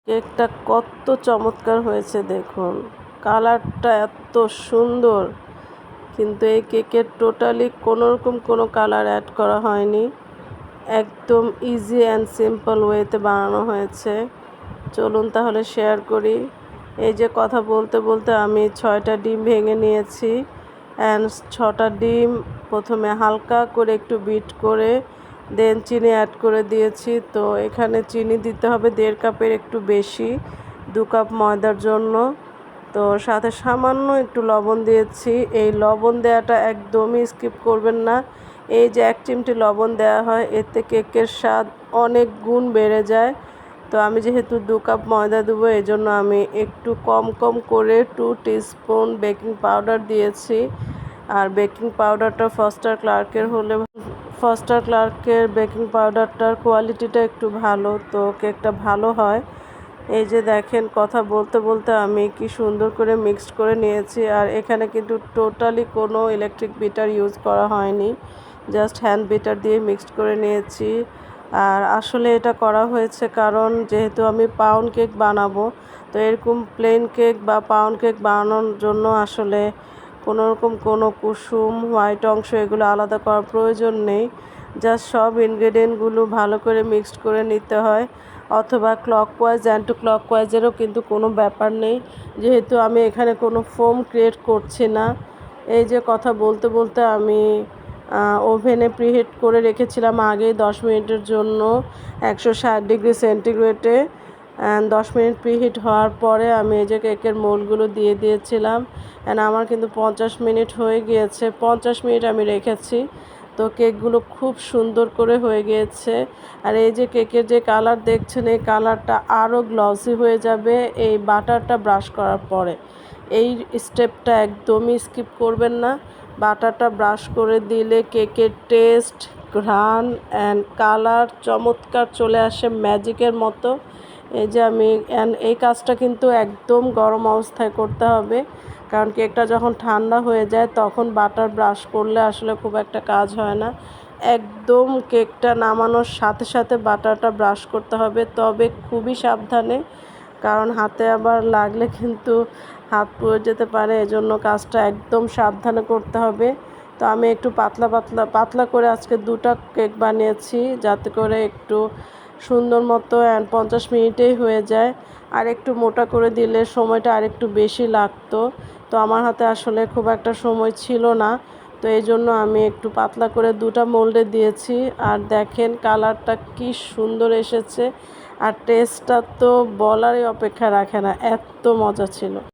কেকটা কত চমৎকার হয়েছে দেখুন, কালারটা এত সুন্দর। কিন্তু এই কেকের টোটালি কোনোরকম কোনো কালার অ্যাড করা হয়নি, একদম ইজি অ্যান্ড সিম্পল ওয়েতে বানানো হয়েছে। চলুন তাহলে শেয়ার করি। এই যে কথা বলতে বলতে আমি 6টা ডিম ভেঙে নিয়েছি, অ্যান্ড 6টা ডিম প্রথমে হালকা করে একটু বিট করে দেন চিনি অ্যাড করে দিয়েছি। তো এখানে চিনি দিতে হবে 1.5 কাপের একটু বেশি, 2 কাপ ময়দার জন্য। তো সাথে সামান্য একটু লবণ দিয়েছি। এই লবণ দেওয়াটা একদমই স্কিপ করবেন না। এই যে 1 চিমটি লবণ দেওয়া হয়, এতে কেকের স্বাদ অনেক গুণ বেড়ে যায়। তো আমি যেহেতু 2 কাপ ময়দা দেবো, এই জন্য আমি একটু কম কম করে 2 টিস্পুন বেকিং পাউডার দিয়েছি। আর বেকিং পাউডারটা ফস্টার ক্লার্কের বেকিং পাউডারটার কোয়ালিটিটা একটু ভালো, তো কেকটা ভালো হয়। এই যে দেখেন, কথা বলতে বলতে আমি কি সুন্দর করে মিক্সড করে নিয়েছি। আর এখানে কিন্তু টোটালি কোনো ইলেকট্রিক বিটার ইউজ করা হয়নি, জাস্ট হ্যান্ড বিটার দিয়ে মিক্সড করে নিয়েছি। আর আসলে এটা করা হয়েছে কারণ যেহেতু আমি পাউন্ড কেক বানাবো, তো এরকম প্লেন কেক বা পাউন্ড কেক বানানোর জন্য আসলে কোনোরকম কোনো কুসুম হোয়াইট অংশ এগুলো আলাদা করার প্রয়োজন নেই। জাস্ট সব ইনগ্রেডিয়েন্টগুলো ভালো করে মিক্সড করে নিতে হয়, অথবা ক্লকওয়াইজ অ্যান্টি ক্লকওয়াইজেরও কিন্তু কোনো ব্যাপার নেই, যেহেতু আমি এখানে কোনো ফোম ক্রিয়েট করছি না। এই যে কথা বলতে বলতে আমি ওভেনে প্রিহিট করে রেখেছিলাম আগেই 10 মিনিটের জন্য 160 ডিগ্রি সেন্টিগ্রেডে। 10 মিনিট প্রিহিট হওয়ার পরে আমি এই যে কেকের মোল্ডগুলো দিয়ে দিয়েছিলাম, অ্যান্ড আমার কিন্তু 50 মিনিট হয়ে গিয়েছে। 50 মিনিট আমি রেখেছি, তো কেকগুলো খুব সুন্দর করে হয়ে গিয়েছে। আর এই যে কেকের যে কালার দেখছেন, এই কালারটা আরও গ্লসি হয়ে যাবে এই বাটারটা ব্রাশ করার পরে। এই স্টেপটা একদমই স্কিপ করবেন না। বাটারটা ব্রাশ করে দিলে কেকের টেস্ট, ঘ্রাণ অ্যান্ড কালার চমৎকার চলে আসে ম্যাজিকের মতো। এই যে এই কাজটা কিন্তু একদম গরম অবস্থায় করতে হবে, কারণ কেকটা যখন ঠান্ডা হয়ে যায় তখন বাটার ব্রাশ করলে আসলে খুব একটা কাজ হয় না। একদম কেকটা নামানোর সাথে সাথে বাটারটা ব্রাশ করতে হবে, তবে খুবই সাবধানে, কারণ হাতে আবার লাগলে কিন্তু হাত পুড়ে যেতে পারে। এজন্য কাজটা একদম সাবধানে করতে হবে। তো আমি একটু পাতলা করে আজকে 2টা কেক বানিয়েছি, যাতে করে একটু সুন্দর মতো 50 মিনিটেই হয়ে যায়। আর একটু মোটা করে দিলে সময়টা আরেকটু বেশি লাগতো, তো আমার হাতে আসলে খুব একটা সময় ছিল না, তো এই জন্য আমি একটু পাতলা করে 2টা মোল্ডে দিয়েছি। আর দেখেন কালারটা কি সুন্দর এসেছে, আর টেস্টটা তো বলারই অপেক্ষা রাখে না, এত মজা ছিল।